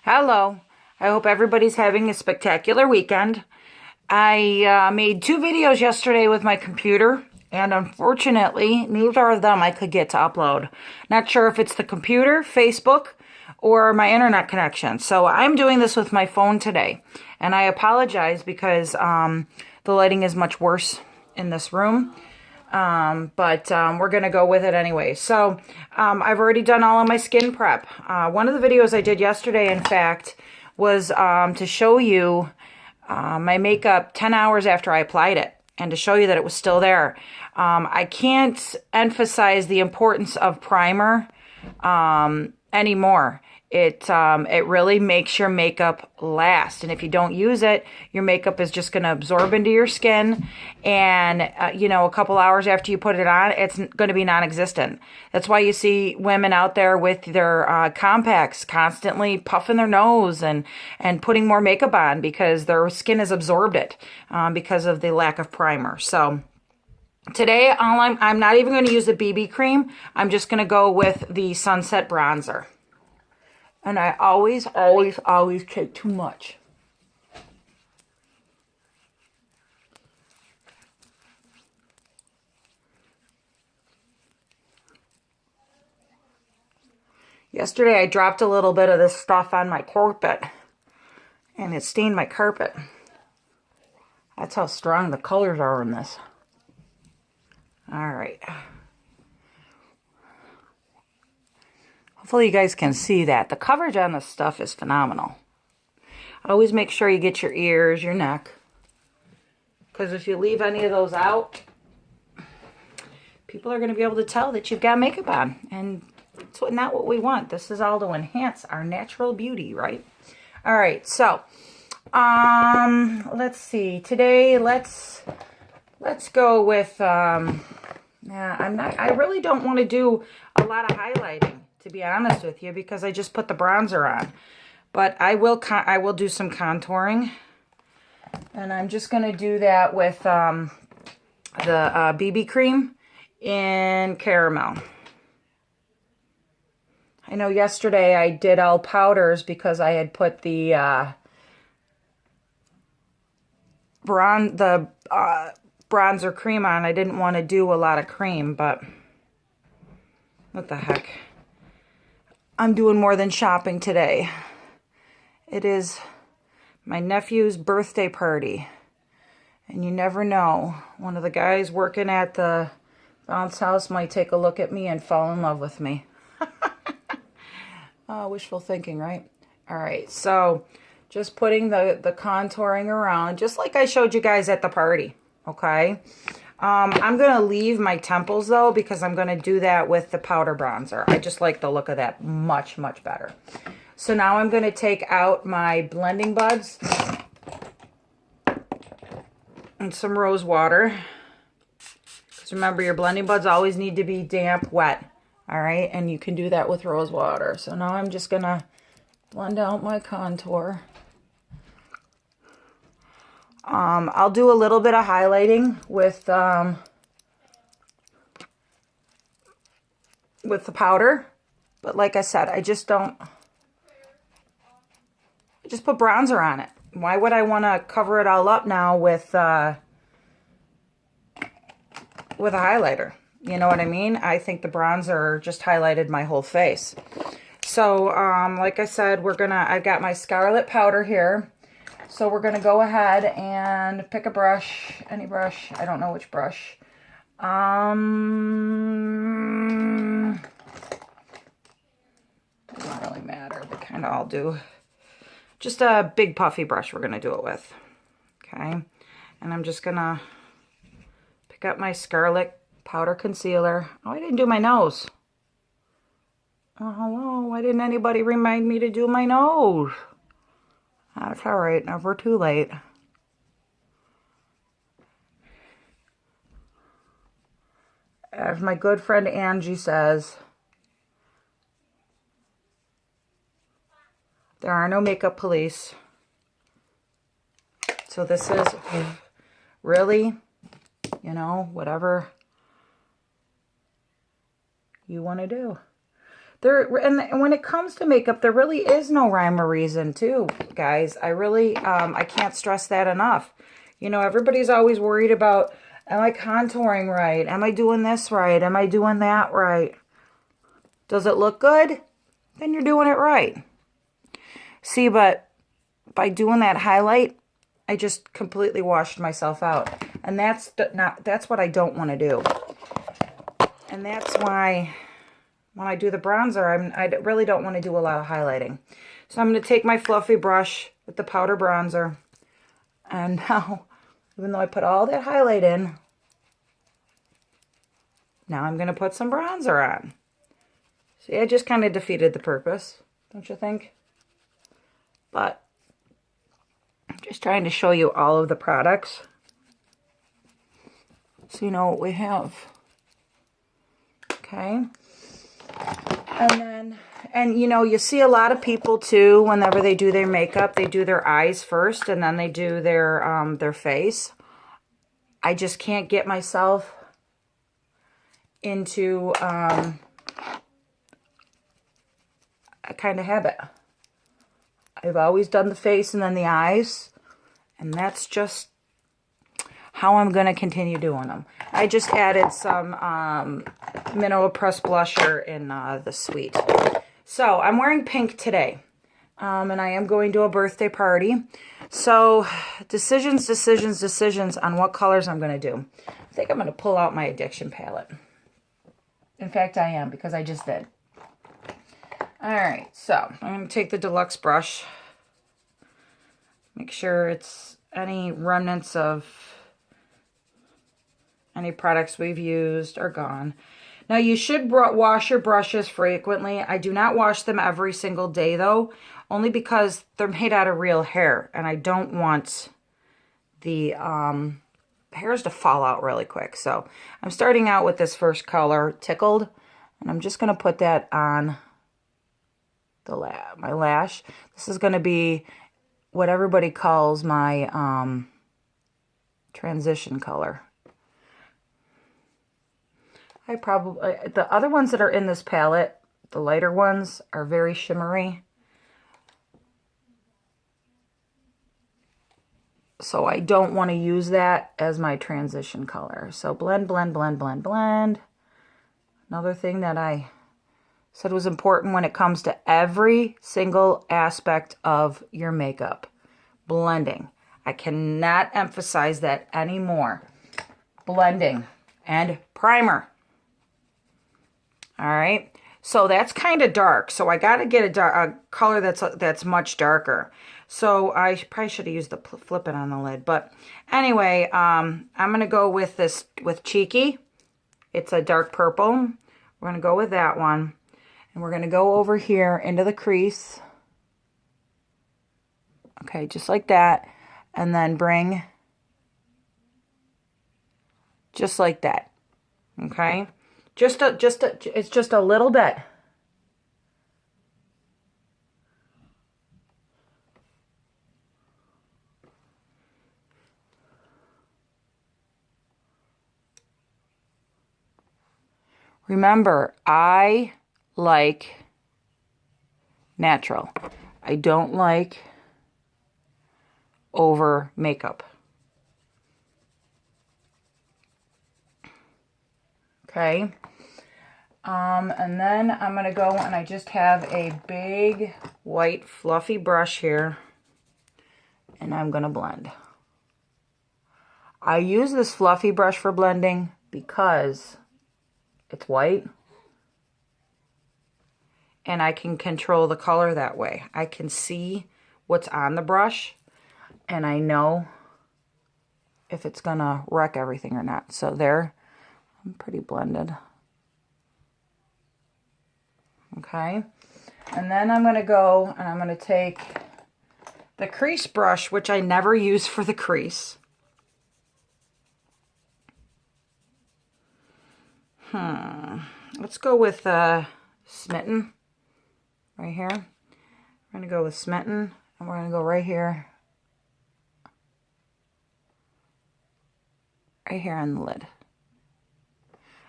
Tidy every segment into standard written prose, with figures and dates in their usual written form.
Hello. I hope everybody's having a spectacular weekend. I made 2 videos yesterday with my computer, and unfortunately, neither of them I could get to upload. Not sure if it's the computer, Facebook, or my internet connection. So I'm doing this with my phone today, and I apologize because the lighting is much worse in this room. But we're going to go with it anyway. So I've already done all of my skin prep. One of the videos I did yesterday, in fact, was to show you my makeup 10 hours after I applied it and to show you that it was still there. I can't emphasize the importance of primer anymore. It really makes your makeup last. And if you don't use it, your makeup is just going to absorb into your skin. And, a couple hours after you put it on, it's going to be non-existent. That's why you see women out there with their compacts constantly puffing their nose and putting more makeup on because their skin has absorbed it because of the lack of primer. So today, I'm not even going to use the BB cream. I'm just going to go with the Sunset Bronzer. And I always take too much. Yesterday I dropped a little bit of this stuff on my carpet, and it stained my carpet. That's how strong the colors are in this. All right. Hopefully you guys can see that. The coverage on this stuff is phenomenal. Always make sure you get your ears, your neck. Because if you leave any of those out, people are going to be able to tell that you've got makeup on. And it's not what we want. This is all to enhance our natural beauty, right? All right, so let's see. Today, let's go with I really don't want to do a lot of highlighting, to be honest with you, because I just put the bronzer on. But I will do some contouring, and I'm just going to do that with the BB cream in caramel. I know yesterday I did all powders because I had put the bronzer cream on. I didn't want to do a lot of cream, but what the heck. I'm doing more than shopping today. It is my nephew's birthday party. And you never know. One of the guys working at the bounce house might take a look at me and fall in love with me. Wishful thinking, right? All right, so just putting the contouring around, just like I showed you guys at the party, okay? I'm going to leave my temples, though, because I'm going to do that with the powder bronzer. I just like the look of that much, much better. So now I'm going to take out my blending buds and some rose water. Because remember, your blending buds always need to be damp, wet. All right, and you can do that with rose water. So now I'm just going to blend out my contour. I'll do a little bit of highlighting with the powder, but like I said, I just put bronzer on it. Why would I want to cover it all up now with a highlighter? You know what I mean? I think the bronzer just highlighted my whole face. So, like I said, I've got my Scarlet powder here. So we're going to go ahead and pick a brush, any brush. I don't know which brush. Doesn't really matter. They kind of all do. Just a big puffy brush we're going to do it with. Okay. And I'm just going to pick up my Scarlet powder concealer. Oh, I didn't do my nose. Oh, hello. Why didn't anybody remind me to do my nose? That's all right. Never too late. As my good friend Angie says, there are no makeup police. So this is really, whatever you want to do. And when it comes to makeup, there really is no rhyme or reason too, guys. I really, I can't stress that enough. You know, everybody's always worried about, am I contouring right? Am I doing this right? Am I doing that right? Does it look good? Then you're doing it right. See, but by doing that highlight, I just completely washed myself out. And that's what I don't want to do. And that's why when I do the bronzer, I really don't want to do a lot of highlighting. So I'm going to take my fluffy brush with the powder bronzer. And now, even though I put all that highlight in, now I'm going to put some bronzer on. See, I just kind of defeated the purpose, don't you think? But I'm just trying to show you all of the products so you know what we have. Okay. And you know, you see a lot of people too, whenever they do their makeup, they do their eyes first and then they do their face. I just can't get myself into a kind of habit. I've always done the face and then the eyes, and that's just how I'm going to continue doing them. I just added some Mineral Press blusher in the Sweet. So I'm wearing pink today, and I am going to a birthday party. So decisions on what colors I'm going to do. I think I'm going to pull out my Addiction palette. In fact, I am, because I just did. Alright, so I'm going to take the Deluxe brush. Make sure it's any remnants of any products we've used are gone. Now, you should wash your brushes frequently. I do not wash them every single day, though, only because they're made out of real hair, and I don't want the hairs to fall out really quick. So I'm starting out with this first color, Tickled, and I'm just going to put that on my lash. This is going to be what everybody calls my transition color. The other ones that are in this palette, the lighter ones, are very shimmery. So I don't want to use that as my transition color. So blend, blend, blend, blend, blend. Another thing that I said was important when it comes to every single aspect of your makeup. Blending. I cannot emphasize that anymore. Blending and primer. All right. So that's kind of dark. So I got to get a color that's much darker. So I probably should have used the flip it on the lid. But anyway, I'm going to go with this with Cheeky. It's a dark purple. We're going to go with that one. And we're going to go over here into the crease. Okay, just like that. And then bring just like that. Okay? It's just a little bit. Remember, I like natural. I don't like over makeup. Okay. And then I'm going to go and I just have a big white fluffy brush here. And I'm going to blend. I use this fluffy brush for blending because it's white. And I can control the color that way. I can see what's on the brush. And I know if it's going to wreck everything or not. So there, I'm pretty blended. Okay. And then I'm going to go and I'm going to take the crease brush, which I never use for the crease. Let's go with Smitten right here. We're going to go with Smitten and we're going to go right here. Right here on the lid.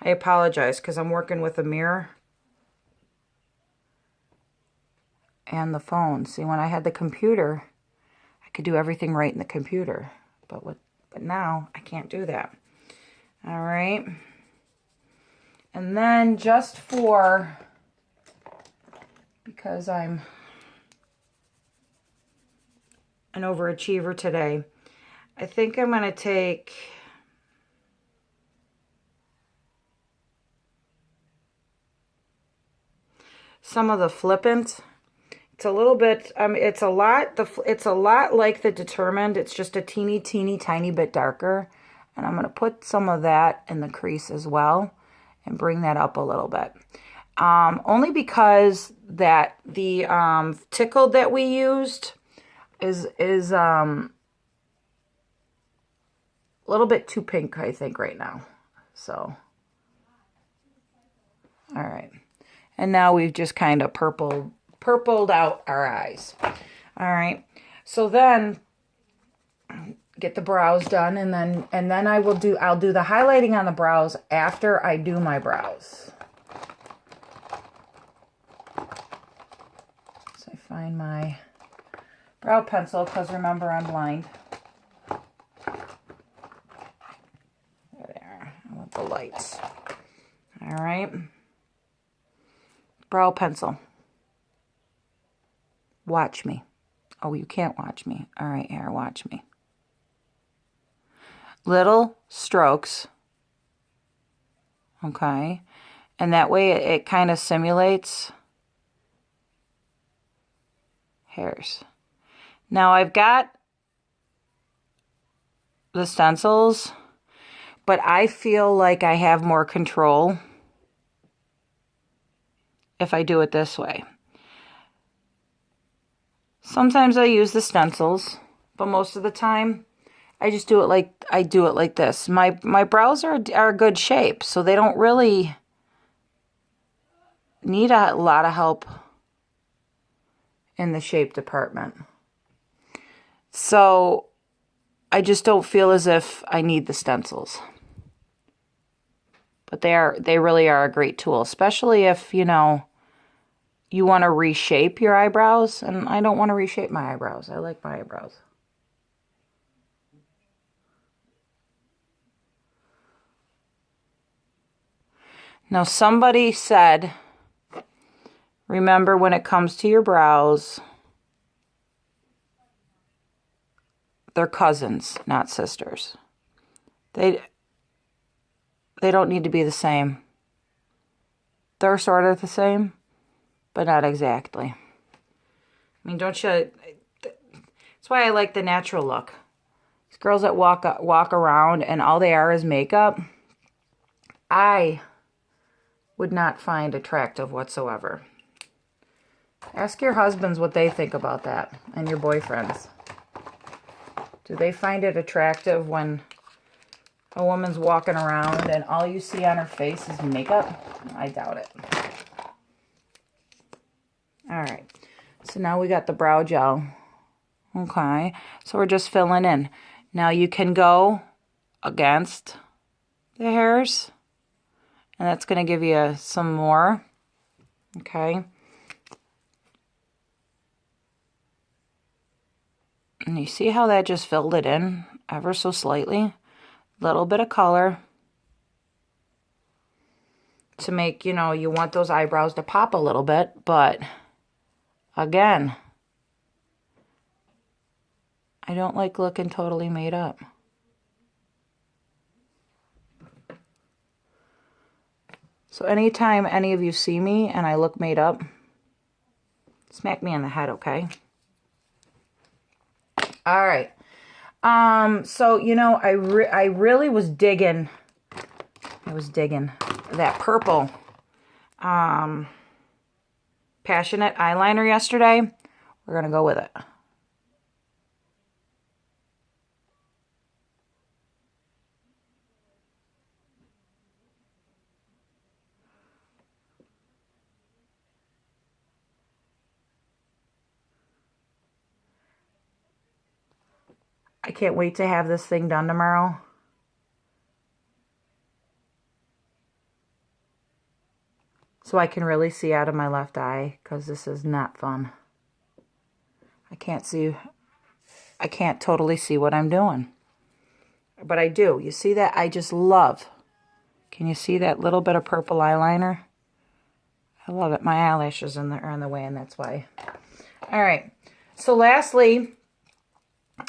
I apologize because I'm working with a mirror. and the phone. See, when I had the computer, I could do everything right in the computer. But now I can't do that. All right. And then just because I'm an overachiever today, I think I'm going to take some of the Flippant. It's a little bit, it's a lot like the Determined. It's just a teeny tiny bit darker. And I'm going to put some of that in the crease as well and bring that up a little bit. Only because that the Tickled that we used is a little bit too pink, I think, right now. So, all right. And now we've just kind of purpled out our eyes. All right. So then get the brows done, and then I'll do the highlighting on the brows after I do my brows. So I find my brow pencil, because remember, I'm blind. There, I want the lights. All right. Brow pencil. Watch me. Oh, you can't watch me. All right, here, watch me. Little strokes. Okay. And that way it kind of simulates hairs. Now I've got the stencils, but I feel like I have more control if I do it this way. Sometimes I use the stencils, but most of the time I just do it like this. My brows are a good shape, so they don't really need a lot of help in the shape department. So I just don't feel as if I need the stencils. But they really are a great tool, especially if, you know, you want to reshape your eyebrows, and I don't want to reshape my eyebrows. I like my eyebrows. Now, somebody said, remember, when it comes to your brows, they're cousins, not sisters. They don't need to be the same. They're sort of the same, but not exactly. I mean, don't you... That's why I like the natural look. These girls that walk around and all they are is makeup, I would not find attractive whatsoever. Ask your husbands what they think about that, and your boyfriends. Do they find it attractive when a woman's walking around and all you see on her face is makeup? I doubt it. All right. So now we got the brow gel. Okay. So we're just filling in. Now you can go against the hairs, and that's going to give you some more. Okay. And you see how that just filled it in ever so slightly? Little bit of color to make, you know, you want those eyebrows to pop a little bit, but again, I don't like looking totally made up. So anytime any of you see me and I look made up, smack me in the head, okay? All right. So, you know, I really was digging. I was digging that purple Passionate eyeliner yesterday. We're going to go with it. I can't wait to have this thing done tomorrow. So I can really see out of my left eye, because this is not fun. I can't totally see what I'm doing. But I do. You see that? I just love. Can you see that little bit of purple eyeliner? I love it. My eyelashes are in the way, and that's why. All right. So lastly,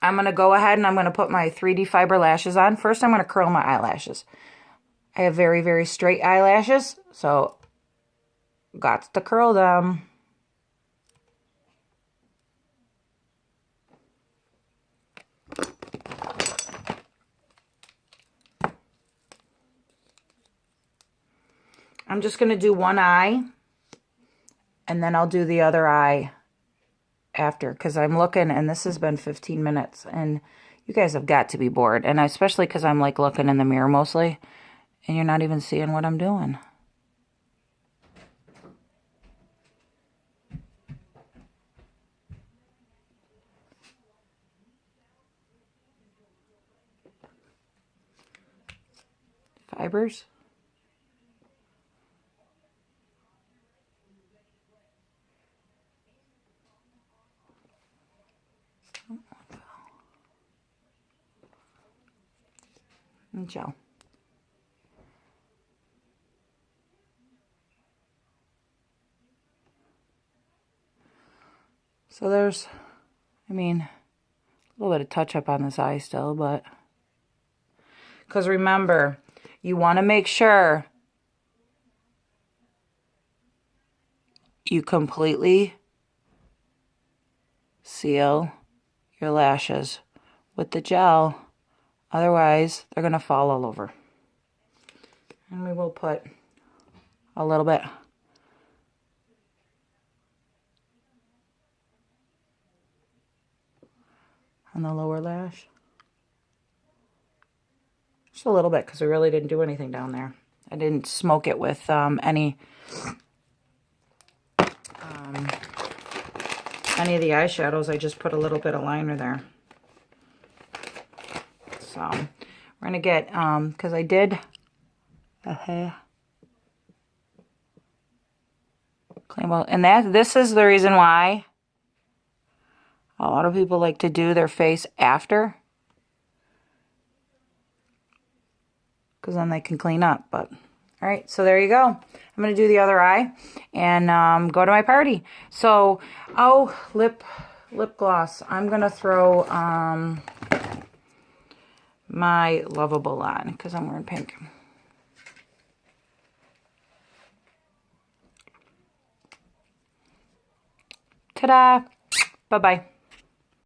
I'm going to go ahead and I'm going to put my 3D fiber lashes on. First, I'm going to curl my eyelashes. I have very, very straight eyelashes, so got to curl them. I'm just going to do one eye, and then I'll do the other eye after, because I'm looking, and this has been 15 minutes, and you guys have got to be bored, and especially because I'm like looking in the mirror mostly, and you're not even seeing what I'm doing. Fibers. And gel. So there's, I mean, a little bit of touch up on this eye still, but because remember, you want to make sure you completely seal your lashes with the gel. Otherwise, they're going to fall all over. And we will put a little bit on the lower lash. Just a little bit, because we really didn't do anything down there. I didn't smoke it with any of the eyeshadows. I just put a little bit of liner there. So we're gonna get because I did clean well, and this is the reason why a lot of people like to do their face after, because then they can clean up. But all right, so there you go. I'm gonna do the other eye and go to my party. So lip gloss. I'm gonna throw my Lovable on because I'm wearing pink. Ta-da! Bye-bye.